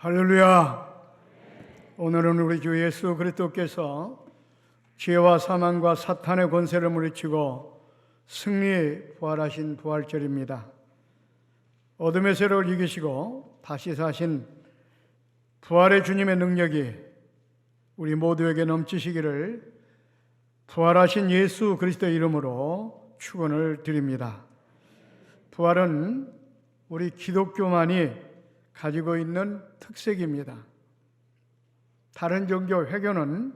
할렐루야. 오늘은 우리 주 예수 그리스도께서 죄와 사망과 사탄의 권세를 물리치고 승리에 부활하신 부활절입니다. 어둠의 세력을 이기시고 다시 사신 부활의 주님의 능력이 우리 모두에게 넘치시기를 부활하신 예수 그리스도의 이름으로 축원을 드립니다. 부활은 우리 기독교만이 가지고 있는 특색입니다. 다른 종교 회교는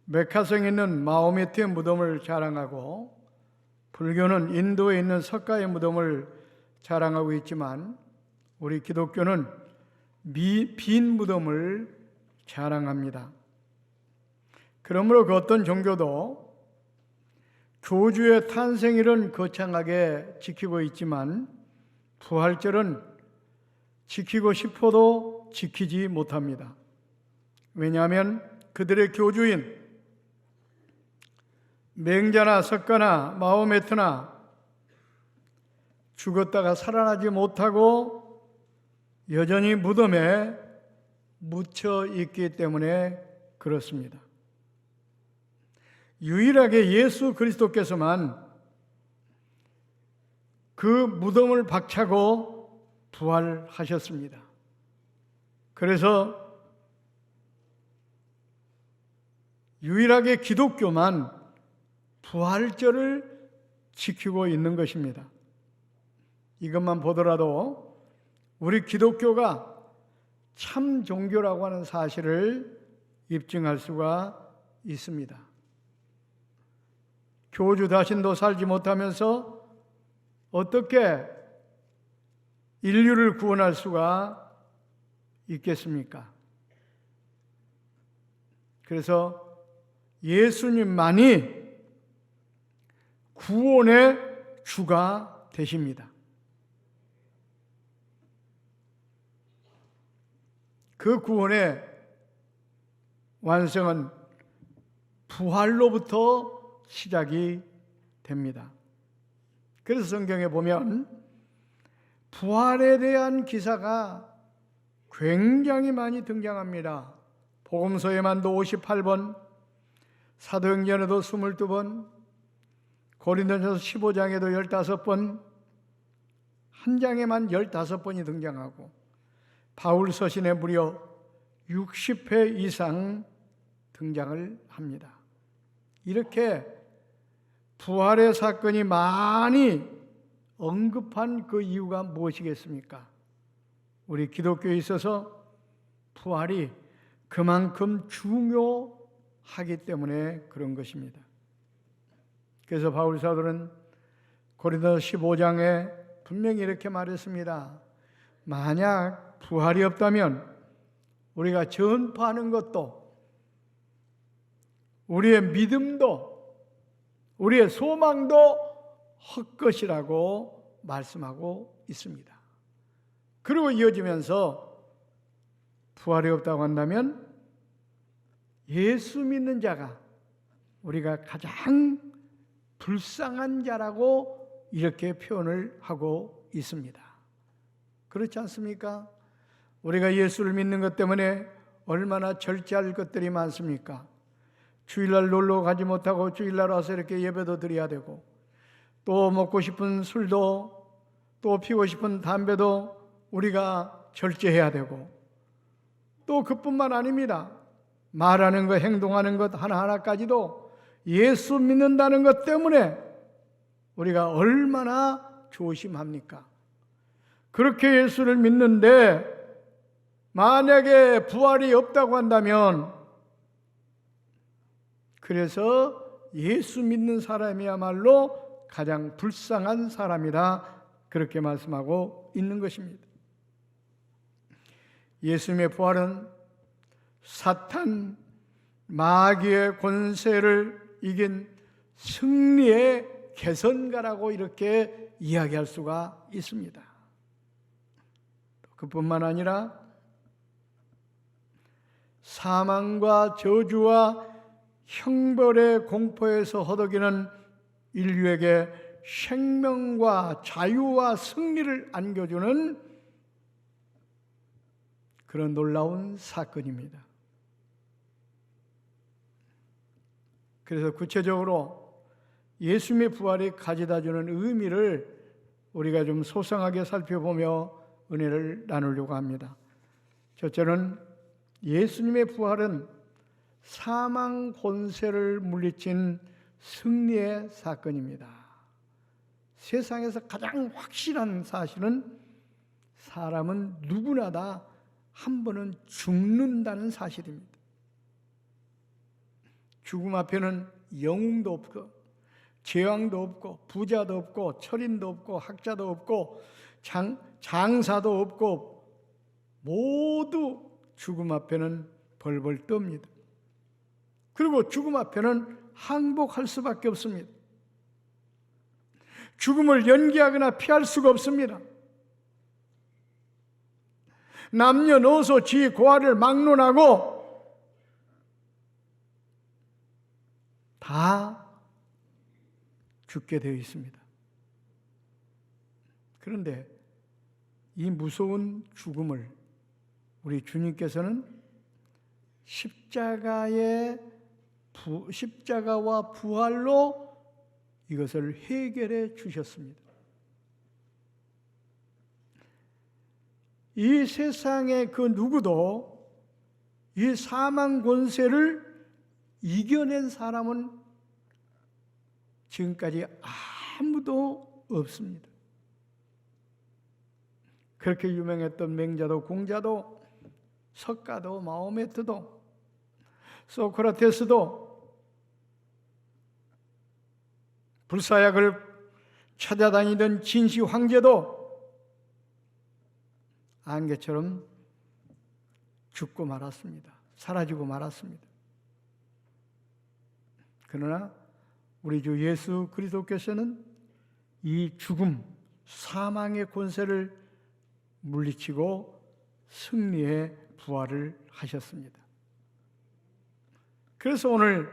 메카성에 있는 마호메트의 무덤을 자랑하고 불교는 인도에 있는 석가의 무덤을 자랑하고 있지만 우리 기독교는 빈 무덤을 자랑합니다. 그러므로 그 어떤 종교도 교주의 탄생일은 거창하게 지키고 있지만 부활절은 지키고 싶어도 지키지 못합니다. 왜냐하면 그들의 교주인 맹자나 석가나 마호메트나 죽었다가 살아나지 못하고 여전히 무덤에 묻혀 있기 때문에 그렇습니다. 유일하게 예수 그리스도께서만 그 무덤을 박차고 부활하셨습니다. 그래서 유일하게 기독교만 부활절을 지키고 있는 것입니다. 이것만 보더라도 우리 기독교가 참 종교라고 하는 사실을 입증할 수가 있습니다. 교주 자신도 살지 못하면서 어떻게 인류를 구원할 수가 있겠습니까? 그래서 예수님만이 구원의 주가 되십니다. 그 구원의 완성은 부활로부터 시작이 됩니다. 그래서 성경에 보면 부활에 대한 기사가 굉장히 많이 등장합니다. 복음서에만도 58번, 사도행전에도 22번, 고린도전서 15장에도 15번, 한 장에만 15번이 등장하고 바울 서신에 무려 60회 이상 등장을 합니다. 이렇게 부활의 사건이 많이 언급한 그 이유가 무엇이겠습니까? 우리 기독교에 있어서 부활이 그만큼 중요하기 때문에 그런 것입니다. 그래서 바울 사도는 고린도서 15장에 분명히 이렇게 말했습니다. 만약 부활이 없다면 우리가 전파하는 것도 우리의 믿음도 우리의 소망도 헛것이라고 말씀하고 있습니다. 그리고 이어지면서 부활이 없다고 한다면 예수 믿는 자가 우리가 가장 불쌍한 자라고 이렇게 표현을 하고 있습니다. 그렇지 않습니까? 우리가 예수를 믿는 것 때문에 얼마나 절제할 것들이 많습니까? 주일날 놀러 가지 못하고 주일날 와서 이렇게 예배도 드려야 되고 또 먹고 싶은 술도 또 피우고 싶은 담배도 우리가 절제해야 되고 또 그뿐만 아닙니다. 말하는 것, 행동하는 것 하나하나까지도 예수 믿는다는 것 때문에 우리가 얼마나 조심합니까? 그렇게 예수를 믿는데 만약에 부활이 없다고 한다면 그래서 예수 믿는 사람이야말로 가장 불쌍한 사람이다 그렇게 말씀하고 있는 것입니다. 예수님의 부활은 사탄, 마귀의 권세를 이긴 승리의 개선가라고 이렇게 이야기할 수가 있습니다. 그뿐만 아니라 사망과 저주와 형벌의 공포에서 허덕이는 인류에게 생명과 자유와 승리를 안겨주는 그런 놀라운 사건입니다. 그래서 구체적으로 예수님의 부활이 가져다주는 의미를 우리가 좀 소상하게 살펴보며 은혜를 나누려고 합니다. 첫째는 예수님의 부활은 사망 권세를 물리친 승리의 사건입니다. 세상에서 가장 확실한 사실은 사람은 누구나 다 한 번은 죽는다는 사실입니다. 죽음 앞에는 영웅도 없고 제왕도 없고 부자도 없고 철인도 없고 학자도 없고 장사도 없고 모두 죽음 앞에는 벌벌 떱니다. 그리고 죽음 앞에는 항복할 수밖에 없습니다. 죽음을 연기하거나 피할 수가 없습니다. 남녀노소 지 고아를 막론하고 다 죽게 되어 있습니다. 그런데 이 무서운 죽음을 우리 주님께서는 십자가와 부활로 이것을 해결해 주셨습니다. 이 세상의 그 누구도 이 사망 권세를 이겨낸 사람은 지금까지 아무도 없습니다. 그렇게 유명했던 맹자도 공자도 석가도 마호메트도 소크라테스도 불사약을 찾아다니던 진시 황제도 안개처럼 죽고 말았습니다. 사라지고 말았습니다. 그러나 우리 주 예수 그리스도께서는 이 죽음, 사망의 권세를 물리치고 승리의 부활을 하셨습니다. 그래서 오늘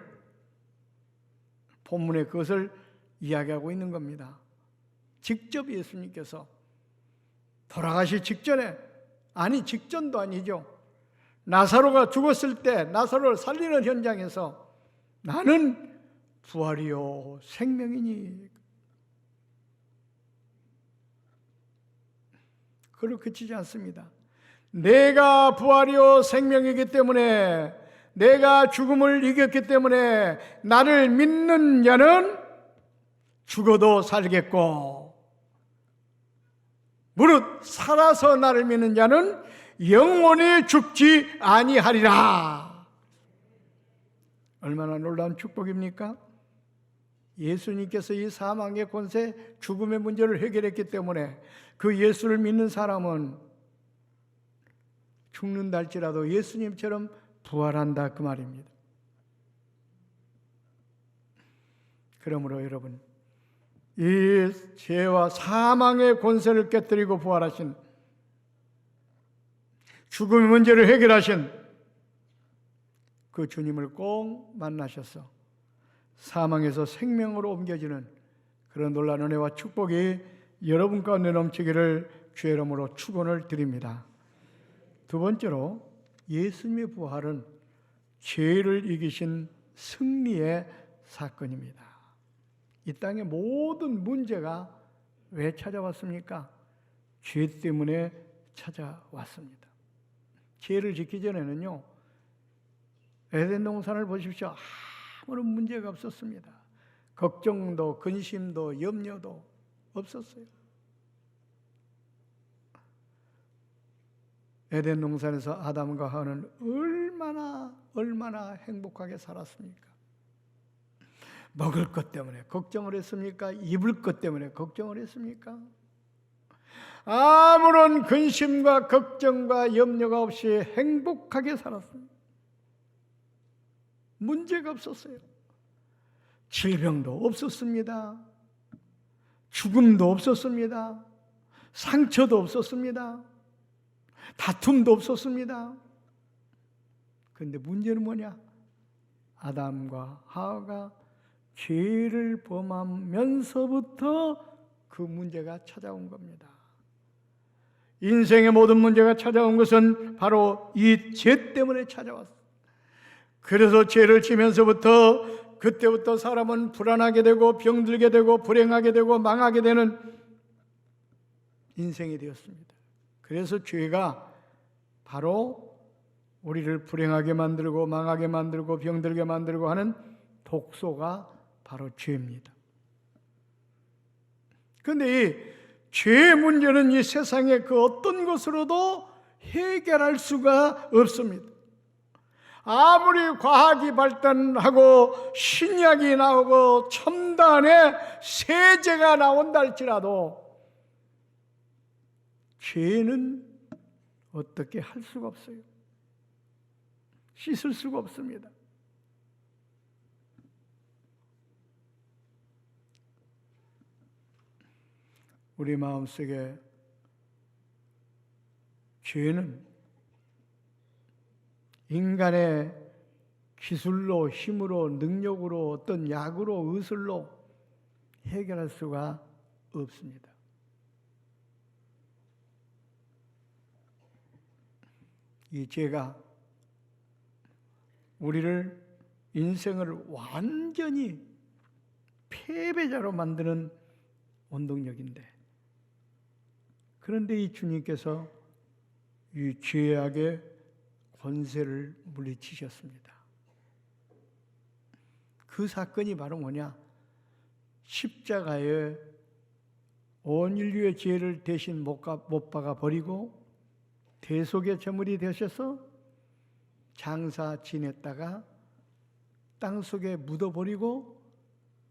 본문에 그것을 이야기하고 있는 겁니다. 직접 예수님께서 돌아가시 직전에, 아니 직전도 아니죠. 나사로가 죽었을 때 나사로를 살리는 현장에서 나는 부활이요 생명이니, 그로 그치지 않습니다. 내가 부활이요 생명이기 때문에, 내가 죽음을 이겼기 때문에 나를 믿는 자는 죽어도 살겠고 무릇 살아서 나를 믿는 자는 영원히 죽지 아니하리라. 얼마나 놀라운 축복입니까? 예수님께서 이 사망의 권세, 죽음의 문제를 해결했기 때문에 그 예수를 믿는 사람은 죽는다 할지라도 예수님처럼 부활한다, 그 말입니다. 그러므로 여러분, 이 죄와 사망의 권세를 깨뜨리고 부활하신, 죽음의 문제를 해결하신 그 주님을 꼭 만나셔서 사망에서 생명으로 옮겨지는 그런 놀라운 은혜와 축복이 여러분 가운데 넘치기를 주의 이름으로 축원을 드립니다. 두 번째로, 예수님의 부활은 죄를 이기신 승리의 사건입니다. 이 땅의 모든 문제가 왜 찾아왔습니까? 죄 때문에 찾아왔습니다. 죄를 짓기 전에는요, 에덴 동산을 보십시오. 아무런 문제가 없었습니다. 걱정도 근심도 염려도 없었어요. 에덴 동산에서 아담과 하와는 얼마나 행복하게 살았습니까? 먹을 것 때문에 걱정을 했습니까? 입을 것 때문에 걱정을 했습니까? 아무런 근심과 걱정과 염려가 없이 행복하게 살았습니다. 문제가 없었어요. 질병도 없었습니다. 죽음도 없었습니다. 상처도 없었습니다. 다툼도 없었습니다. 그런데 문제는 뭐냐? 아담과 하와가 죄를 범하면서부터 그 문제가 찾아온 겁니다. 인생의 모든 문제가 찾아온 것은 바로 이 죄 때문에 찾아왔어요. 그래서 죄를 지면서부터 그때부터 사람은 불안하게 되고 병들게 되고 불행하게 되고 망하게 되는 인생이 되었습니다. 그래서 죄가 바로 우리를 불행하게 만들고 망하게 만들고 병들게 만들고 하는 독소가 바로 죄입니다. 그런데 이 죄의 문제는 이 세상의 그 어떤 것으로도 해결할 수가 없습니다. 아무리 과학이 발전하고 신약이 나오고 첨단의 세제가 나온다 할지라도 죄는 어떻게 할 수가 없어요. 씻을 수가 없습니다. 우리 마음속에 죄는 인간의 기술로, 힘으로, 능력으로, 어떤 약으로, 의술로 해결할 수가 없습니다. 이 죄가 우리를 인생을 완전히 패배자로 만드는 원동력인데, 그런데 이 주님께서 이 죄악의 권세를 물리치셨습니다. 그 사건이 바로 뭐냐? 십자가에 온 인류의 죄를 대신 못 박아 버리고 대속의 제물이 되셔서 장사 지냈다가 땅속에 묻어버리고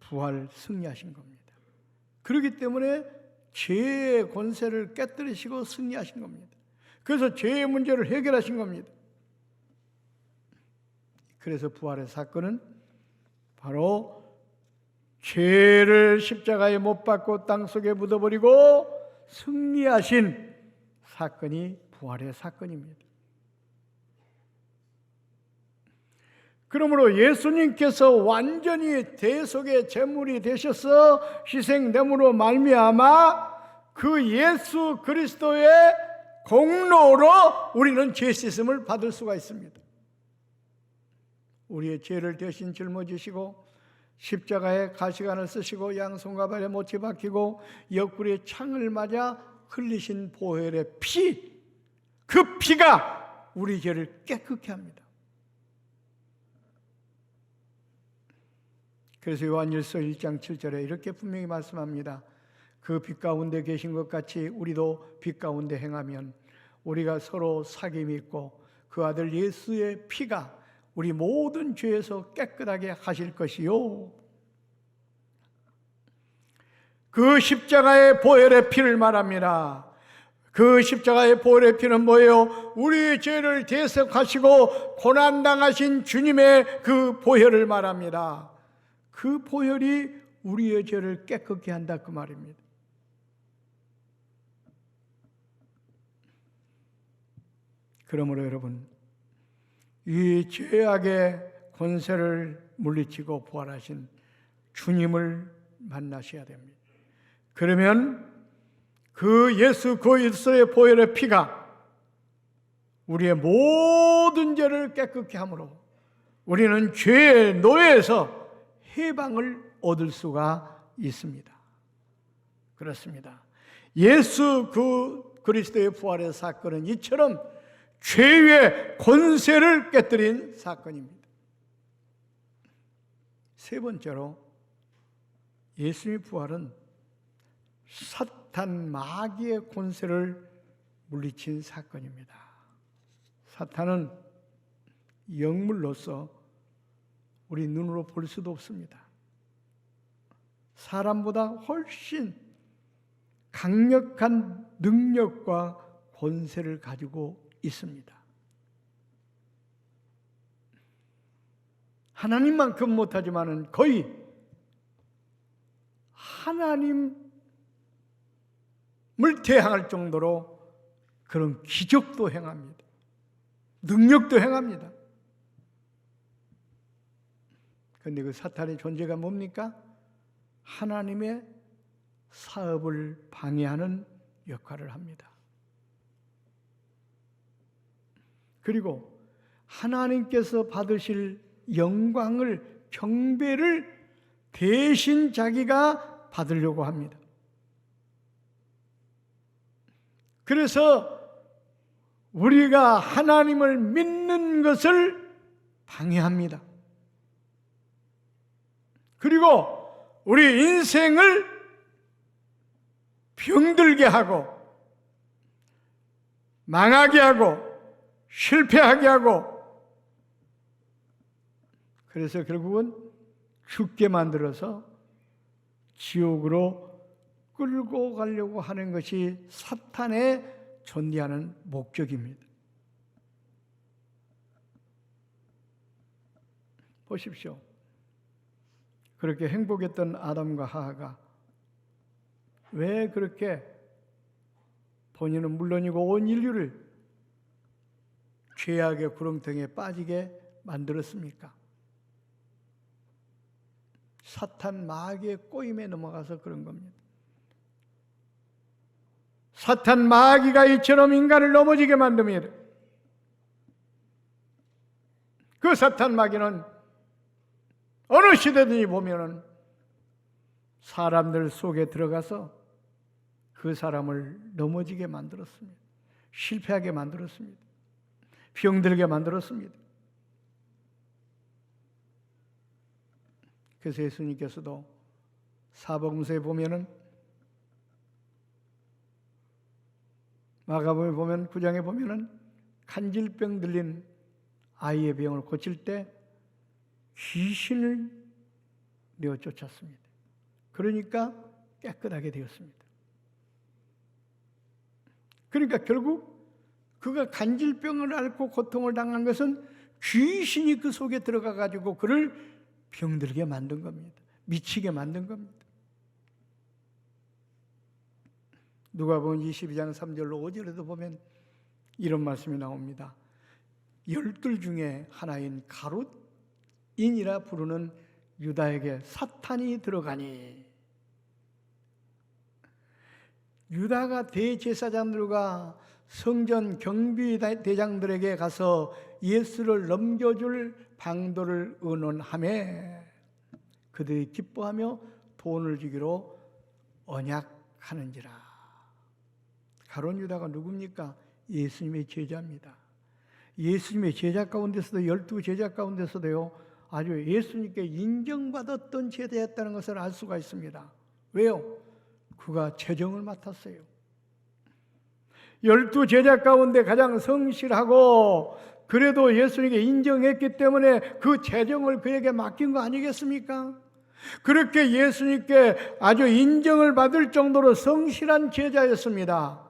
부활 승리하신 겁니다. 그렇기 때문에 죄의 권세를 깨뜨리시고 승리하신 겁니다. 그래서 죄의 문제를 해결하신 겁니다. 그래서 부활의 사건은 바로 죄를 십자가에 못 박고 땅속에 묻어버리고 승리하신 사건이 부활의 사건입니다. 그러므로 예수님께서 완전히 대속의 제물이 되셔서 희생됨으로 말미암아 그 예수 그리스도의 공로로 우리는 죄 씻음을 받을 수가 있습니다. 우리의 죄를 대신 짊어지시고 십자가에 가시관을 쓰시고 양손과 발에 못이 박히고 옆구리에 창을 맞아 흘리신 보혈의 피, 그 피가 우리 죄를 깨끗게 합니다. 그래서 요한일서 1장 7절에 이렇게 분명히 말씀합니다. 그 빛 가운데 계신 것 같이 우리도 빛 가운데 행하면 우리가 서로 사귐이 있고 그 아들 예수의 피가 우리 모든 죄에서 깨끗하게 하실 것이요. 그 십자가의 보혈의 피를 말합니다. 그 십자가의 보혈의 피는 뭐예요? 우리 죄를 대속하시고 고난당하신 주님의 그 보혈을 말합니다. 그 보혈이 우리의 죄를 깨끗게 한다 그 말입니다. 그러므로 여러분, 이 죄악의 권세를 물리치고 부활하신 주님을 만나셔야 됩니다. 그러면 그 예수 그리스도의 보혈의 피가 우리의 모든 죄를 깨끗게 함으로 우리는 죄의 노예에서 해방을 얻을 수가 있습니다. 그렇습니다. 예수 그리스도의 부활의 사건은 이처럼 죄의 권세를 깨뜨린 사건입니다. 세 번째로 예수님의 부활은 사탄 마귀의 권세를 물리친 사건입니다. 사탄은 영물로서 우리 눈으로 볼 수도 없습니다. 사람보다 훨씬 강력한 능력과 권세를 가지고 있습니다. 하나님만큼 못하지만은 거의 하나님을 대항할 정도로 그런 기적도 행합니다. 능력도 행합니다. 그런데 그 사탄의 존재가 뭡니까? 하나님의 사업을 방해하는 역할을 합니다. 그리고 하나님께서 받으실 영광을, 경배를 대신 자기가 받으려고 합니다. 그래서 우리가 하나님을 믿는 것을 방해합니다. 그리고 우리 인생을 병들게 하고 망하게 하고 실패하게 하고, 그래서 결국은 죽게 만들어서 지옥으로 끌고 가려고 하는 것이 사탄의 존재하는 목적입니다. 보십시오. 그렇게 행복했던 아담과 하와가 왜 그렇게 본인은 물론이고 온 인류를 죄악의 구렁텅이에 빠지게 만들었습니까? 사탄 마귀의 꼬임에 넘어가서 그런 겁니다. 사탄 마귀가 이처럼 인간을 넘어지게 만듭니다. 그 사탄 마귀는 어느 시대든지 보면은 사람들 속에 들어가서 그 사람을 넘어지게 만들었습니다. 실패하게 만들었습니다. 병들게 만들었습니다. 그래서 예수님께서도 사복음서에 보면은, 마가복음에 보면 9장에 보면은 간질병 들린 아이의 병을 고칠 때 귀신을 내어 쫓았습니다. 그러니까 깨끗하게 되었습니다. 그러니까 결국 그가 간질병을 앓고 고통을 당한 것은 귀신이 그 속에 들어가 가지고 그를 병들게 만든 겁니다. 미치게 만든 겁니다. 누가복음 22장 3절로 5절에도 보면 이런 말씀이 나옵니다. 12 중에 하나인 가룟인이라 부르는 유다에게 사탄이 들어가니, 유다가 대제사장들과 성전 경비 대장들에게 가서 예수를 넘겨줄 방도를 의논하매 그들이 기뻐하며 돈을 주기로 언약하는지라. 가룟 유다가 누굽니까? 예수님의 제자입니다. 예수님의 제자 가운데서도 12제자 가운데서도요, 아주 예수님께 인정받았던 제자였다는 것을 알 수가 있습니다. 왜요? 그가 재정을 맡았어요. 12제자 가운데 가장 성실하고 그래도 예수님께 인정했기 때문에 그 재정을 그에게 맡긴 거 아니겠습니까? 그렇게 예수님께 아주 인정을 받을 정도로 성실한 제자였습니다.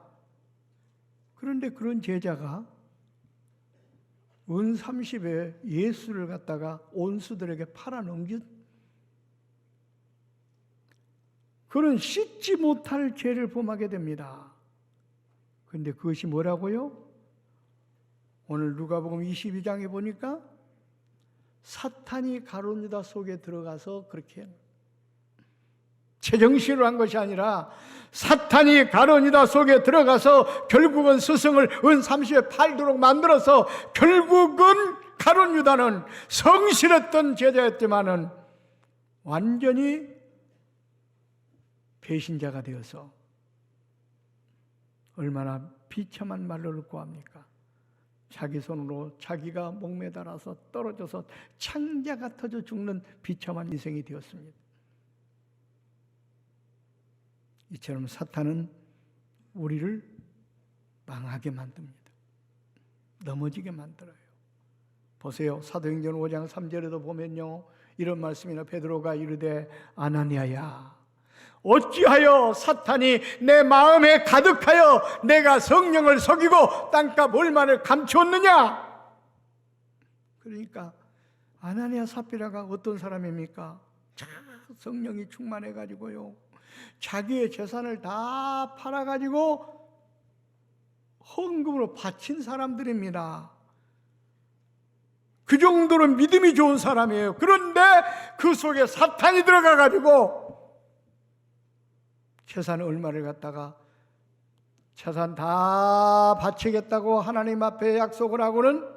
그런데 그런 제자가 은 30에 예수를 갖다가 온수들에게 팔아넘긴 그런 씻지 못할 죄를 범하게 됩니다. 그런데 그것이 뭐라고요? 오늘 누가복음 22장에 보니까 사탄이 가룟 유다 속에 들어가서 그렇게 제정신으로 한 것이 아니라 사탄이 가룟 유다 속에 들어가서 결국은 스승을 은 30에 팔도록 만들어서 결국은 가룟 유다는 성실했던 제자였지만은 완전히 배신자가 되어서 얼마나 비참한 말로를 고합니까? 자기 손으로 자기가 목매달아서 떨어져서 창자가 터져 죽는 비참한 인생이 되었습니다. 이처럼 사탄은 우리를 망하게 만듭니다. 넘어지게 만들어요. 보세요. 사도행전 5장 3절에도 보면요, 이런 말씀이나 베드로가 이르되 아나니아야, 어찌하여 사탄이 내 마음에 가득하여 내가 성령을 속이고 땅값 얼마를 감추었느냐? 그러니까 아나니아 삽비라가 어떤 사람입니까? 성령이 충만해가지고요, 자기의 재산을 다 팔아가지고 헌금으로 바친 사람들입니다. 그 정도로 믿음이 좋은 사람이에요. 그런데 그 속에 사탄이 들어가가지고 재산 얼마를 갖다가 재산 다 바치겠다고 하나님 앞에 약속을 하고는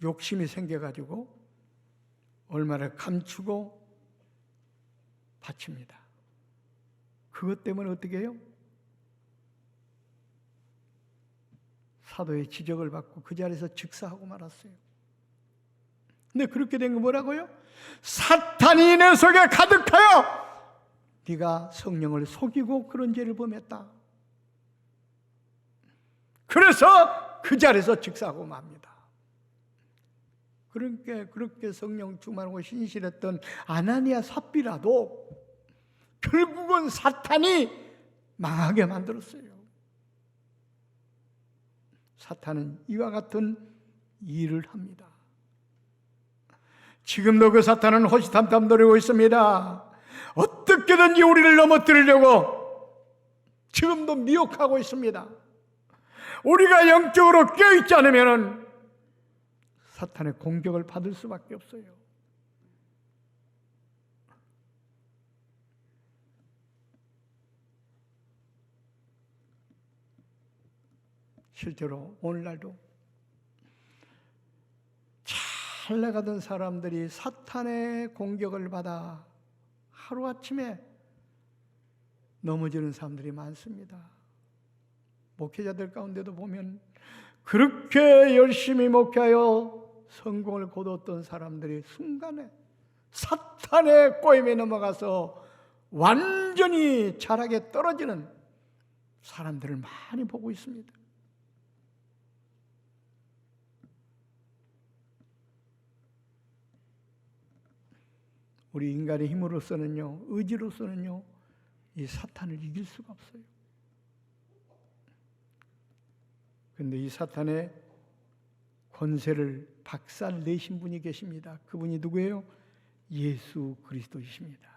욕심이 생겨가지고 얼마를 감추고 바칩니다. 그것 때문에 어떻게 해요? 사도의 지적을 받고 그 자리에서 즉사하고 말았어요. 근데 그렇게 된 거 뭐라고요? 사탄이 내 속에 가득하여 네가 성령을 속이고 그런 죄를 범했다. 그래서 그 자리에서 즉사하고 맙니다. 그렇게 성령 충만하고 신실했던 아나니아 삽비라도 결국은 사탄이 망하게 만들었어요. 사탄은 이와 같은 일을 합니다. 지금도 그 사탄은 호시탐탐 노리고 있습니다. 어떻게든지 우리를 넘어뜨리려고 지금도 미혹하고 있습니다. 우리가 영적으로 깨어있지 않으면 사탄의 공격을 받을 수밖에 없어요. 실제로 오늘날도 잘 나가던 사람들이 사탄의 공격을 받아 하루아침에 넘어지는 사람들이 많습니다. 목회자들 가운데도 보면 그렇게 열심히 목회하여 성공을 거뒀던 사람들이 순간에 사탄의 꼬임에 넘어가서 완전히 자락에 떨어지는 사람들을 많이 보고 있습니다. 우리 인간의 힘으로서는요, 의지로서는요, 이 사탄을 이길 수가 없어요. 그런데 이 사탄의 권세를 박살내신 분이 계십니다. 그분이 누구예요? 예수 그리스도이십니다.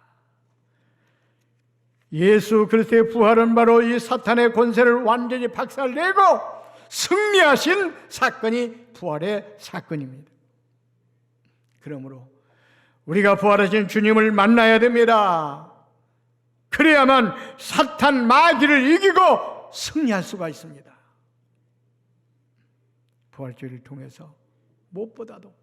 예수 그리스도의 부활은 바로 이 사탄의 권세를 완전히 박살내고 승리하신 사건이 부활의 사건입니다. 그러므로 우리가 부활하신 주님을 만나야 됩니다. 그래야만 사탄 마귀를 이기고 승리할 수가 있습니다. 부활주의를 통해서 무엇보다도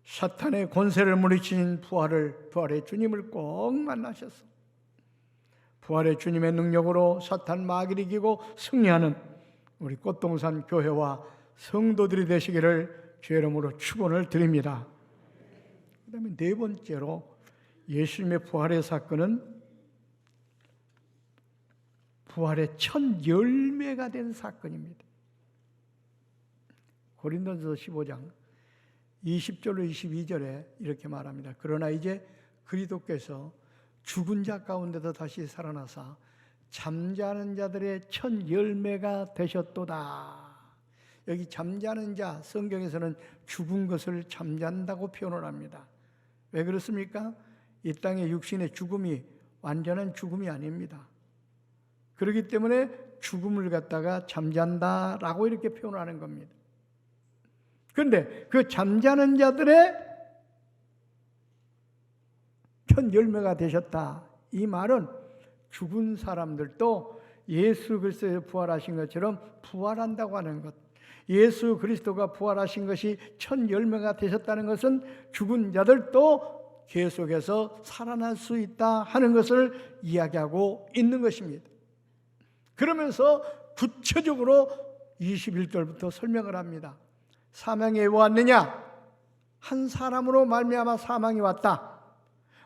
사탄의 권세를 물리친 부활의 주님을 꼭 만나셔서 부활의 주님의 능력으로 사탄 마귀를 이기고 승리하는 우리 꽃동산 교회와 성도들이 되시기를 주의 이름으로 축원을 드립니다. 그 다음에 네 번째로 예수님의 부활의 사건은 부활의 첫 열매가 된 사건입니다. 고린도전서 15장 20절로 22절에 이렇게 말합니다. 그러나 이제 그리스도께서 죽은 자 가운데서 다시 살아나사 잠자는 자들의 첫 열매가 되셨도다. 여기 잠자는 자, 성경에서는 죽은 것을 잠잔다고 표현을 합니다. 왜 그렇습니까? 이 땅의 육신의 죽음이 완전한 죽음이 아닙니다. 그렇기 때문에 죽음을 갖다가 잠잔다라고 이렇게 표현하는 겁니다. 그런데 그 잠자는 자들의 첫 열매가 되셨다. 이 말은 죽은 사람들도 예수 그리스도의 부활하신 것처럼 부활한다고 하는 것. 예수 그리스도가 부활하신 것이 첫 열매가 되셨다는 것은 죽은 자들도 계속해서 살아날 수 있다 하는 것을 이야기하고 있는 것입니다. 그러면서 구체적으로 21절부터 설명을 합니다. 사망이 왜 왔느냐? 한 사람으로 말미암아 사망이 왔다.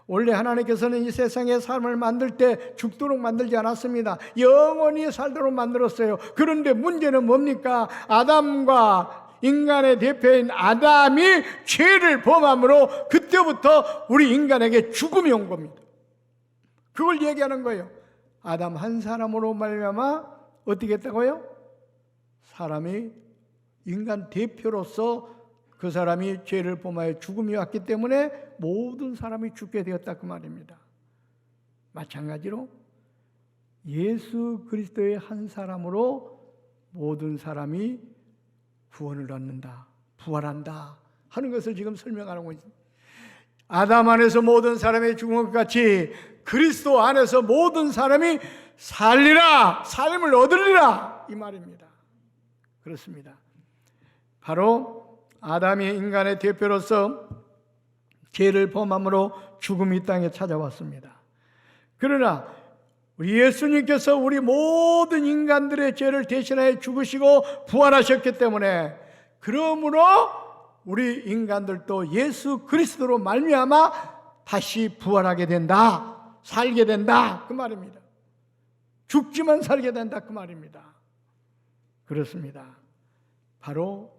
원래 하나님께서는 이 세상에 사람을 만들 때 죽도록 만들지 않았습니다. 영원히 살도록 만들었어요. 그런데 문제는 뭡니까? 아담과 인간의 대표인 아담이 죄를 범함으로 그때부터 우리 인간에게 죽음이 온 겁니다. 그걸 얘기하는 거예요. 아담 한 사람으로 말미암아 어떻게 했다고요? 사람이 인간 대표로서 그 사람이 죄를 범하여 죽음이 왔기 때문에 모든 사람이 죽게 되었다 그 말입니다. 마찬가지로 예수 그리스도의 한 사람으로 모든 사람이 구원을 얻는다, 부활한다 하는 것을 지금 설명하는 것입니다. 아담 안에서 모든 사람이 죽은 것 같이 그리스도 안에서 모든 사람이 살리라, 삶을 얻으리라 이 말입니다. 그렇습니다. 바로 아담이 인간의 대표로서 죄를 범함으로 죽음이 이 땅에 찾아왔습니다. 그러나 우리 예수님께서 우리 모든 인간들의 죄를 대신하여 죽으시고 부활하셨기 때문에, 그러므로 우리 인간들도 예수 그리스도로 말미암아 다시 부활하게 된다, 살게 된다 그 말입니다. 죽지만 살게 된다 그 말입니다. 그렇습니다. 바로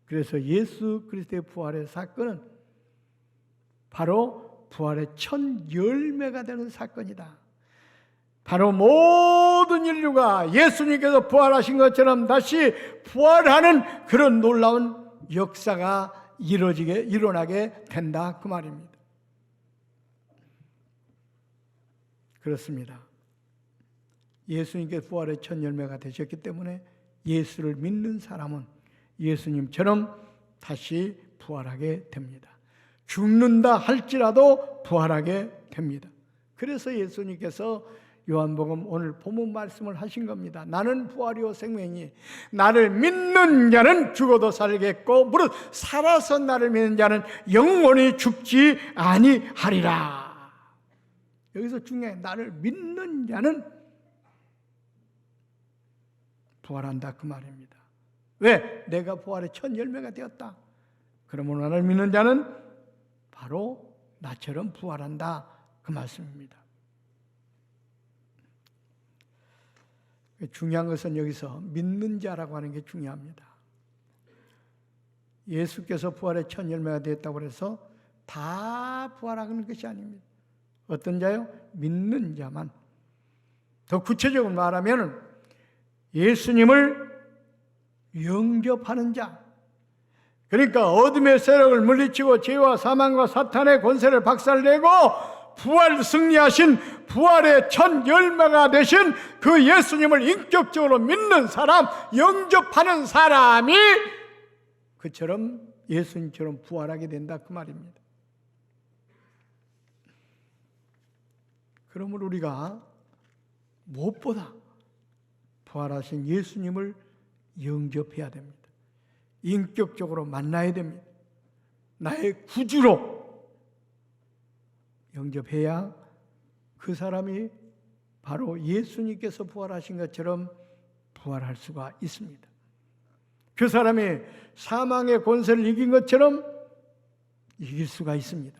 그래서 예수 그리스도의 부활의 사건은 바로 부활의 첫 열매가 되는 사건이다. 바로 모든 인류가 예수님께서 부활하신 것처럼 다시 부활하는 그런 놀라운 역사가 일어나게 된다 그 말입니다. 그렇습니다. 예수님께서 부활의 첫 열매가 되셨기 때문에 예수를 믿는 사람은 예수님처럼 다시 부활하게 됩니다. 죽는다 할지라도 부활하게 됩니다. 그래서 예수님께서 요한복음 오늘 본문 말씀을 하신 겁니다. 나는 부활이요 생명이니 나를 믿는 자는 죽어도 살겠고 무릇 살아서 나를 믿는 자는 영원히 죽지 아니하리라. 여기서 중요한 나를 믿는 자는 부활한다 그 말입니다. 왜? 내가 부활의 첫 열매가 되었다. 그러므로 나를 믿는 자는 바로 나처럼 부활한다 그 말씀입니다. 중요한 것은 여기서 믿는 자라고 하는 게 중요합니다. 예수께서 부활의 첫 열매가 되었다고 해서 다 부활하는 것이 아닙니다. 어떤 자요? 믿는 자만. 더 구체적으로 말하면 예수님을 영접하는 자, 그러니까 어둠의 세력을 물리치고 죄와 사망과 사탄의 권세를 박살내고 부활 승리하신 부활의 첫 열매가 되신 그 예수님을 인격적으로 믿는 사람, 영접하는 사람이 그처럼 예수님처럼 부활하게 된다 그 말입니다. 그러므로 우리가 무엇보다 부활하신 예수님을 영접해야 됩니다. 인격적으로 만나야 됩니다. 나의 구주로 영접해야 그 사람이 바로 예수님께서 부활하신 것처럼 부활할 수가 있습니다. 그 사람이 사망의 권세를 이긴 것처럼 이길 수가 있습니다.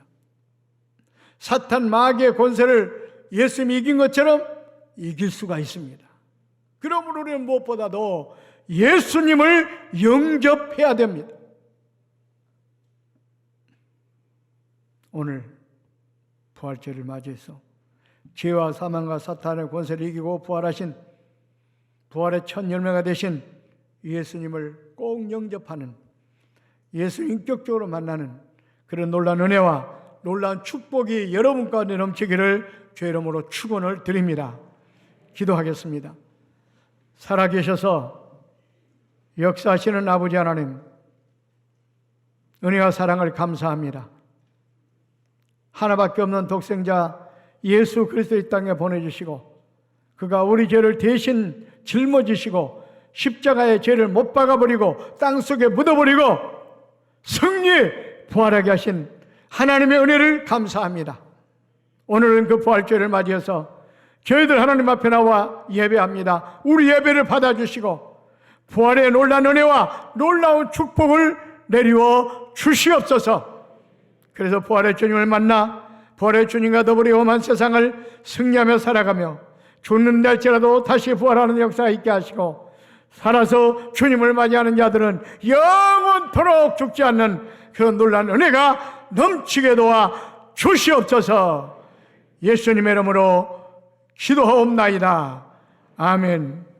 사탄 마귀의 권세를 예수님이 이긴 것처럼 이길 수가 있습니다. 그러므로 우리는 무엇보다도 예수님을 영접해야 됩니다. 오늘 부활절을 맞이해서 죄와 사망과 사탄의 권세를 이기고 부활하신 부활의 첫 열매가 되신 예수님을 꼭 영접하는, 예수 인격적으로 만나는 그런 놀라운 은혜와 놀라운 축복이 여러분 가운데 넘치기를 주의 이름으로 축원을 드립니다. 기도하겠습니다. 살아계셔서 역사하시는 아버지 하나님, 은혜와 사랑을 감사합니다. 하나밖에 없는 독생자 예수 그리스도 이 땅에 보내주시고 그가 우리 죄를 대신 짊어지시고 십자가의 죄를 못 박아버리고 땅속에 묻어버리고 승리 부활하게 하신 하나님의 은혜를 감사합니다. 오늘은 그 부활절을 맞이해서 저희들 하나님 앞에 나와 예배합니다. 우리 예배를 받아주시고 부활의 놀라운 은혜와 놀라운 축복을 내리워 주시옵소서. 그래서 부활의 주님을 만나 부활의 주님과 더불어 험한 세상을 승리하며 살아가며 죽는 날짜라도 다시 부활하는 역사가 있게 하시고 살아서 주님을 맞이하는 자들은 영원토록 죽지 않는 그런 놀라운 은혜가 넘치게 도와 주시옵소서. 예수님의 이름으로 기도하옵나이다. 아멘.